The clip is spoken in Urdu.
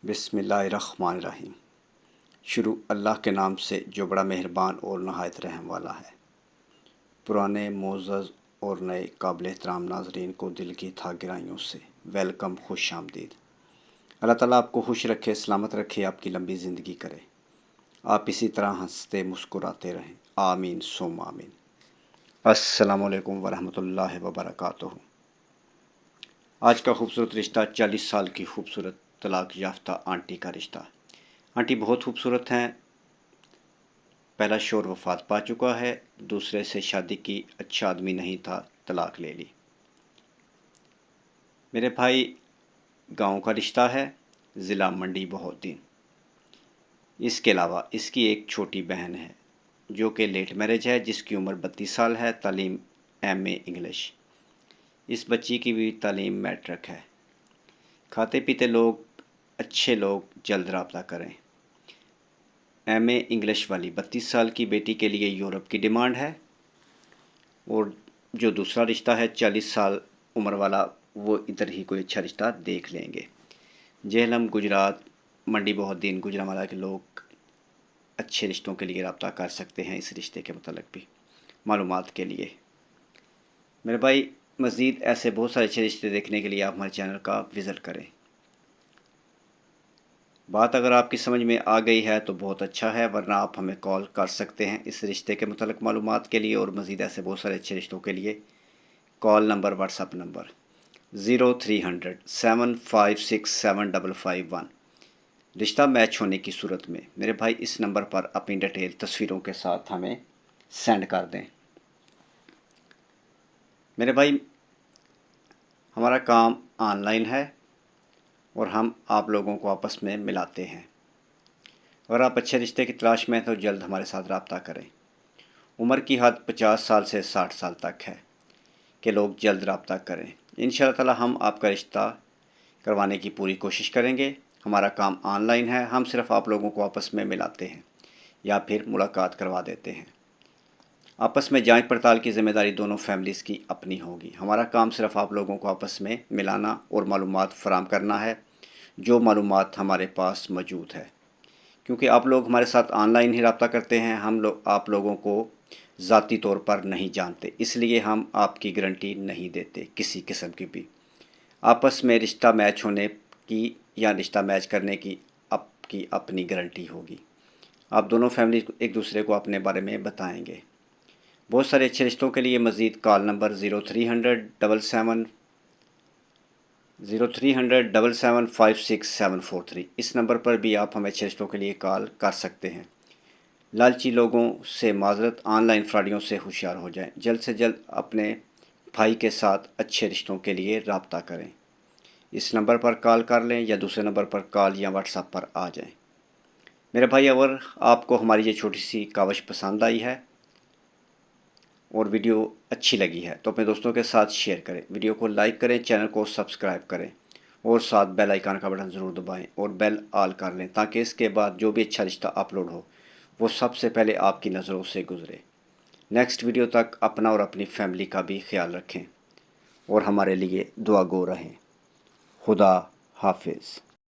بسم اللہ الرحمن الرحیم۔ شروع اللہ کے نام سے جو بڑا مہربان اور نہایت رحم والا ہے۔ پرانے معزز اور نئے قابل احترام ناظرین کو دل کی گہرائیوں سے ویلکم، خوش آمدید۔ اللہ تعالیٰ آپ کو خوش رکھے، سلامت رکھے، آپ کی لمبی زندگی کرے، آپ اسی طرح ہنستے مسکراتے رہیں، آمین ثم آمین۔ السلام علیکم ورحمۃ اللہ وبرکاتہ۔ آج کا خوبصورت رشتہ 40 سال کی خوبصورت طلاق یافتہ آنٹی کا رشتہ۔ آنٹی بہت خوبصورت ہیں، پہلا شوہر وفات پا چکا ہے، دوسرے سے شادی کی، اچھا آدمی نہیں تھا، طلاق لے لی۔ میرے بھائی گاؤں کا رشتہ ہے، ضلع منڈی بہودین۔ اس کے علاوہ اس کی ایک چھوٹی بہن ہے جو کہ لیٹ میرج ہے، جس کی عمر 32 سال ہے، تعلیم MA انگلش۔ اس بچی کی بھی تعلیم میٹرک ہے۔ کھاتے پیتے لوگ، اچھے لوگ جلد رابطہ کریں۔ MA انگلش والی 32 سال کی بیٹی کے لیے یورپ کی ڈیمانڈ ہے، اور جو دوسرا رشتہ ہے 40 سال عمر والا، وہ ادھر ہی کوئی اچھا رشتہ دیکھ لیں گے۔ جہلم گجرات منڈی بہودین گوجرانوالہ کے لوگ اچھے رشتوں کے لیے رابطہ کر سکتے ہیں، اس رشتے کے متعلق بھی معلومات کے لیے۔ میرے بھائی مزید ایسے بہت سارے اچھے رشتے دیکھنے کے لیے آپ ہمارے چینل کا وزٹ کریں۔ بات اگر آپ کی سمجھ میں آ گئی ہے تو بہت اچھا ہے، ورنہ آپ ہمیں کال کر سکتے ہیں اس رشتے کے متعلق معلومات کے لیے، اور مزید ایسے بہت سارے اچھے رشتوں کے لیے call number, what's app number 0300 756 7551۔ رشتہ میچ ہونے کی صورت میں میرے بھائی اس نمبر پر اپنی ڈیٹیل تصویروں کے ساتھ ہمیں سینڈ کر دیں۔ میرے بھائی ہمارا کام آن لائن ہے، اور ہم آپ لوگوں کو آپس میں ملاتے ہیں۔ اگر آپ اچھے رشتے کی تلاش میں ہیں تو جلد ہمارے ساتھ رابطہ کریں۔ عمر کی حد 50 سال سے 60 سال تک ہے کہ لوگ جلد رابطہ کریں۔ انشاءاللہ تعالی ہم آپ کا رشتہ کروانے کی پوری کوشش کریں گے۔ ہمارا کام آن لائن ہے، ہم صرف آپ لوگوں کو آپس میں ملاتے ہیں یا پھر ملاقات کروا دیتے ہیں۔ آپس میں جانچ پڑتال کی ذمہ داری دونوں فیملیز کی اپنی ہوگی۔ ہمارا کام صرف آپ لوگوں کو آپس میں ملانا اور معلومات فراہم کرنا ہے، جو معلومات ہمارے پاس موجود ہے۔ کیونکہ آپ لوگ ہمارے ساتھ آن لائن ہی رابطہ کرتے ہیں، ہم لوگ آپ لوگوں کو ذاتی طور پر نہیں جانتے، اس لیے ہم آپ کی گارنٹی نہیں دیتے کسی قسم کی بھی۔ آپس میں رشتہ میچ ہونے کی یا رشتہ میچ کرنے کی آپ کی اپنی گارنٹی ہوگی۔ آپ دونوں فیملی ایک دوسرے کو اپنے بارے میں بتائیں گے۔ بہت سارے اچھے رشتوں کے لیے مزید کال نمبر 0300 757 اس نمبر پر بھی آپ ہمیں اچھے رشتوں کے لیے کال کر سکتے ہیں۔ لالچی لوگوں سے معذرت، آن لائن فراڈیوں سے ہوشیار ہو جائیں، جلد سے جلد اپنے بھائی کے ساتھ اچھے رشتوں کے لیے رابطہ کریں۔ اس نمبر پر کال کر لیں یا دوسرے نمبر پر کال یا واٹس ایپ پر آ جائیں۔ میرے بھائی اگر آپ کو ہماری یہ چھوٹی سی کاوش پسند آئی ہے اور ویڈیو اچھی لگی ہے تو اپنے دوستوں کے ساتھ شیئر کریں، ویڈیو کو لائک کریں، چینل کو سبسکرائب کریں، اور ساتھ بیل آئیکن کا بٹن ضرور دبائیں اور بیل آل کر لیں، تاکہ اس کے بعد جو بھی اچھا رشتہ اپلوڈ ہو وہ سب سے پہلے آپ کی نظروں سے گزرے۔ نیکسٹ ویڈیو تک اپنا اور اپنی فیملی کا بھی خیال رکھیں، اور ہمارے لیے دعا گو رہیں۔ خدا حافظ۔